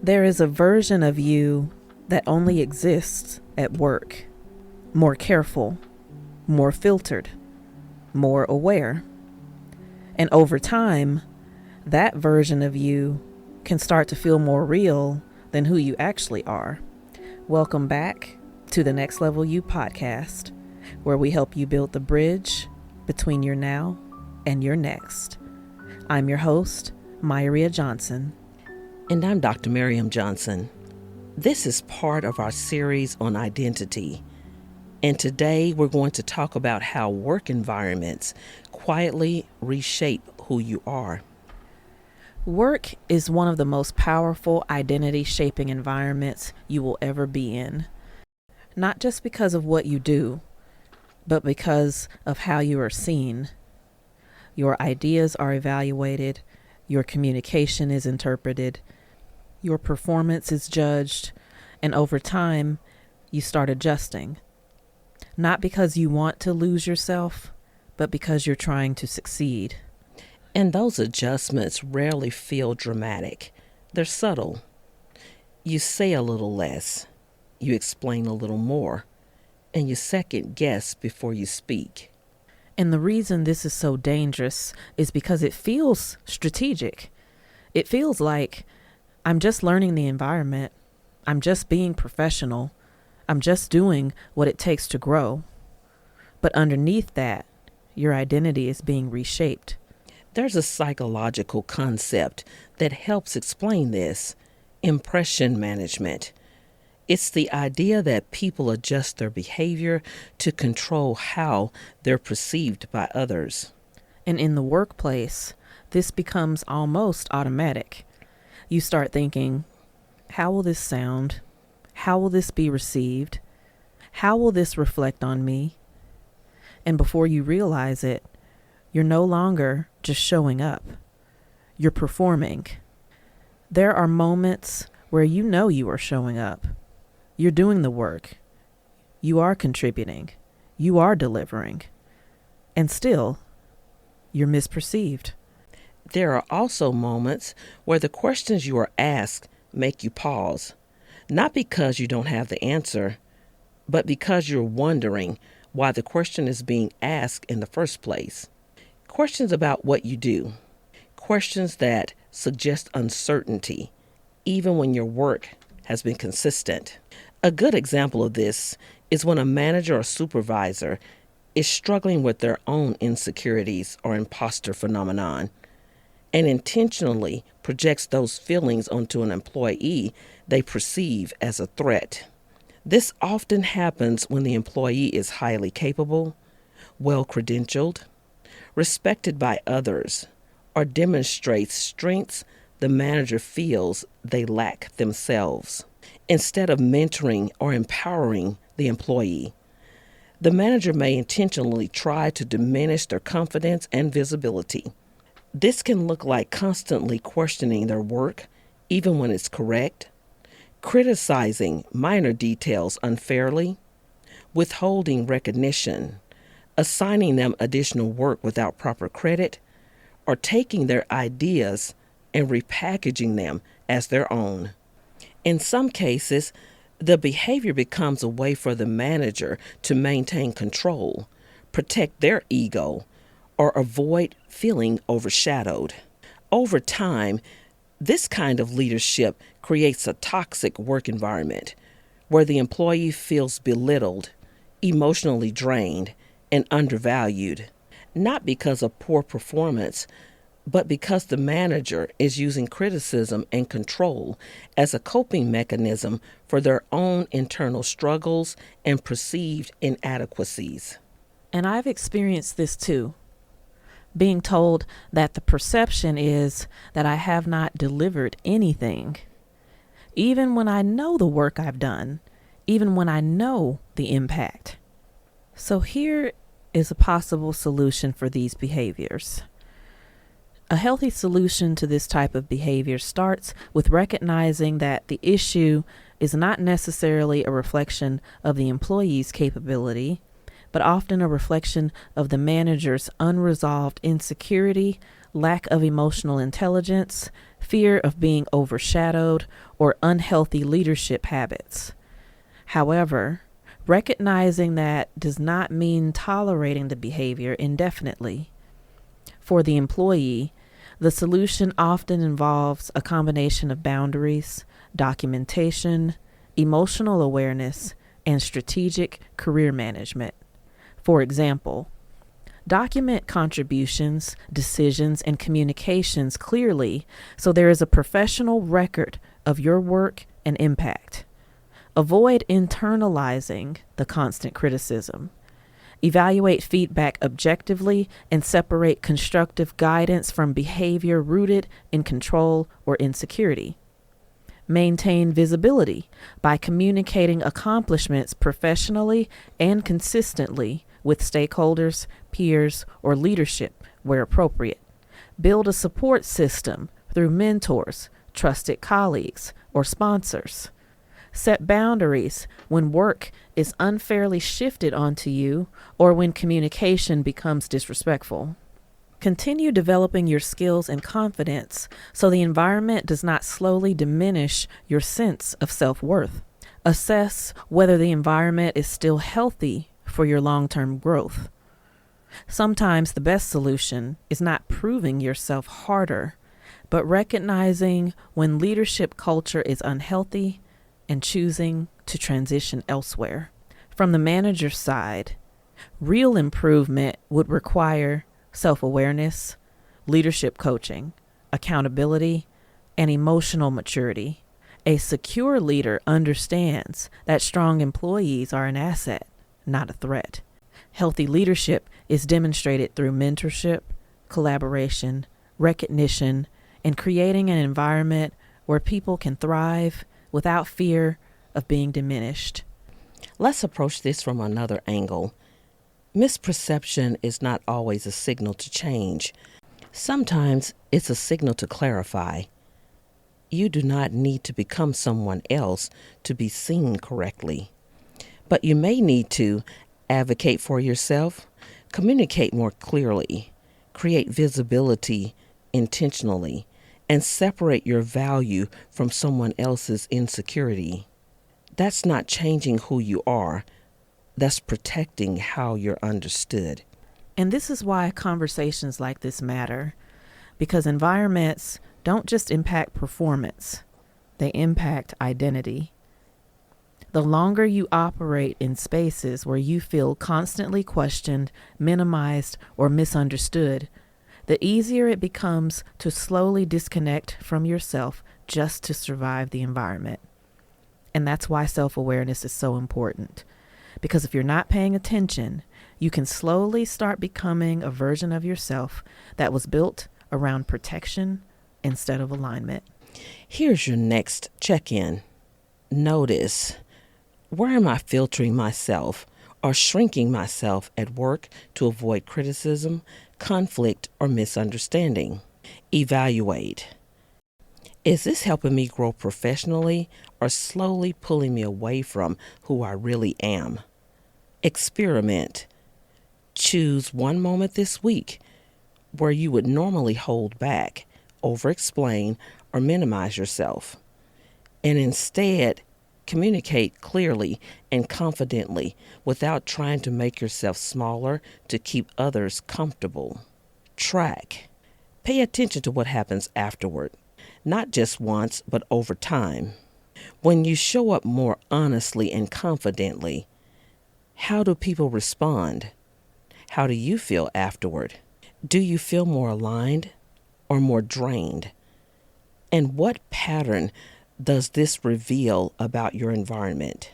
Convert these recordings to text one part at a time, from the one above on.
There is a version of you that only exists at work, more careful, more filtered, more aware. And over time, that version of you can start to feel more real than who you actually are. Welcome back to the Next Level You podcast, where we help you build the bridge between your now and your next. I'm your host, Myria Johnson. And I'm Dr. Miriam Johnson. This is part of our series on identity. And today we're going to talk about how work environments quietly reshape who you are. Work is one of the most powerful identity shaping environments you will ever be in. Not just because of what you do, but because of how you are seen. Your ideas are evaluated, your communication is interpreted, your performance is judged, and over time, you start adjusting. Not because you want to lose yourself, but because you're trying to succeed. And those adjustments rarely feel dramatic. They're subtle. You say a little less, you explain a little more, and you second guess before you speak. And the reason this is so dangerous is because it feels strategic. It feels like I'm just learning the environment. I'm just being professional. I'm just doing what it takes to grow. But underneath that, your identity is being reshaped. There's a psychological concept that helps explain this: impression management. It's the idea that people adjust their behavior to control how they're perceived by others. And in the workplace, this becomes almost automatic. You start thinking, how will this sound? How will this be received? How will this reflect on me? And before you realize it, you're no longer just showing up. You're performing. There are moments where you know you are showing up. You're doing the work. You are contributing. You are delivering. And still, you're misperceived. There are also moments where the questions you are asked make you pause, not because you don't have the answer, but because you're wondering why the question is being asked in the first place. Questions about what you do, questions that suggest uncertainty, even when your work has been consistent. A good example of this is when a manager or supervisor is struggling with their own insecurities or imposter phenomenon and intentionally projects those feelings onto an employee they perceive as a threat. This often happens when the employee is highly capable, well-credentialed, respected by others, or demonstrates strengths the manager feels they lack themselves. Instead of mentoring or empowering the employee, the manager may intentionally try to diminish their confidence and visibility. This can look like constantly questioning their work, even when it's correct, criticizing minor details unfairly, withholding recognition, assigning them additional work without proper credit, or taking their ideas and repackaging them as their own. In some cases, the behavior becomes a way for the manager to maintain control, protect their ego, or avoid feeling overshadowed. Over time, this kind of leadership creates a toxic work environment where the employee feels belittled, emotionally drained, and undervalued, not because of poor performance, but because the manager is using criticism and control as a coping mechanism for their own internal struggles and perceived inadequacies. And I've experienced this too. Being told that the perception is that I have not delivered anything, even when I know the work I've done, even when I know the impact. So here is a possible solution for these behaviors. A healthy solution to this type of behavior starts with recognizing that the issue is not necessarily a reflection of the employee's capability, but often a reflection of the manager's unresolved insecurity lack of emotional intelligence, fear of being overshadowed, or unhealthy leadership habits. However, recognizing that does not mean tolerating the behavior indefinitely. For the employee, the solution often involves a combination of boundaries, documentation, emotional awareness, and strategic career management. For example, document contributions, decisions, and communications clearly so there is a professional record of your work and impact. Avoid internalizing the constant criticism. Evaluate feedback objectively and separate constructive guidance from behavior rooted in control or insecurity. Maintain visibility by communicating accomplishments professionally and consistently with stakeholders, peers, or leadership where appropriate. Build a support system through mentors, trusted colleagues, or sponsors. Set boundaries when work is unfairly shifted onto you or when communication becomes disrespectful. Continue developing your skills and confidence so the environment does not slowly diminish your sense of self-worth. Assess whether the environment is still healthy for your long-term growth. Sometimes the best solution is not proving yourself harder, but recognizing when leadership culture is unhealthy and choosing to transition elsewhere. From the manager's side, real improvement would require self-awareness, leadership coaching, accountability, and emotional maturity. A secure leader understands that strong employees are an asset, not a threat. Healthy leadership is demonstrated through mentorship, collaboration, recognition, and creating an environment where people can thrive without fear of being diminished. Let's approach this from another angle. Misperception is not always a signal to change. Sometimes it's a signal to clarify. You do not need to become someone else to be seen correctly. But you may need to advocate for yourself, communicate more clearly, create visibility intentionally, and separate your value from someone else's insecurity. That's not changing who you are. That's protecting how you're understood. And this is why conversations like this matter, because environments don't just impact performance, they impact identity. The longer you operate in spaces where you feel constantly questioned, minimized, or misunderstood, the easier it becomes to slowly disconnect from yourself just to survive the environment. And that's why self-awareness is so important. Because if you're not paying attention, you can slowly start becoming a version of yourself that was built around protection instead of alignment. Here's your next check-in. Notice, where am I filtering myself or shrinking myself at work to avoid criticism, conflict, or misunderstanding? Evaluate. Is this helping me grow professionally or slowly pulling me away from who I really am? Experiment. Choose one moment this week where you would normally hold back, over-explain, or minimize yourself, and instead communicate clearly and confidently without trying to make yourself smaller to keep others comfortable. Track. Pay attention to what happens afterward, not just once, but over time. When you show up more honestly and confidently, how do people respond? How do you feel afterward? Do you feel more aligned or more drained? And what pattern does this reveal about your environment?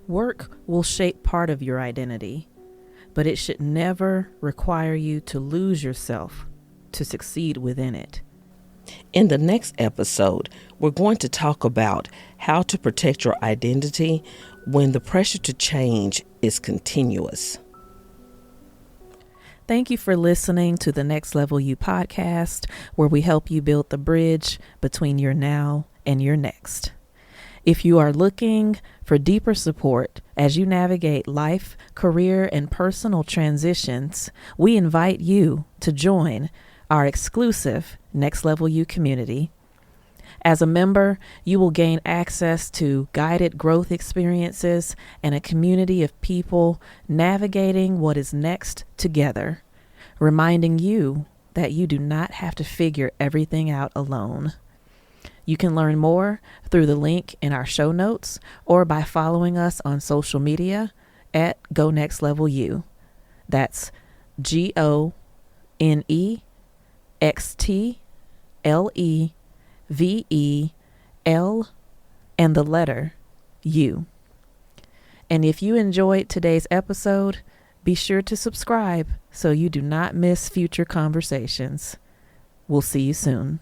Work will shape part of your identity, but it should never require you to lose yourself to succeed within it. In the next episode, we're going to talk about how to protect your identity when the pressure to change is continuous. Thank you for listening to the Next Level You podcast, where we help you build the bridge between your now and your next. If you are looking for deeper support as you navigate life, career, and personal transitions, we invite you to join our exclusive Next Level U community. As a member, you will gain access to guided growth experiences and a community of people navigating what is next together, reminding you that you do not have to figure everything out alone. You can learn more through the link in our show notes or by following us on social media at Go Next Level U. That's GONEXTLEVEL and the letter U. And if you enjoyed today's episode, be sure to subscribe so you do not miss future conversations. We'll see you soon.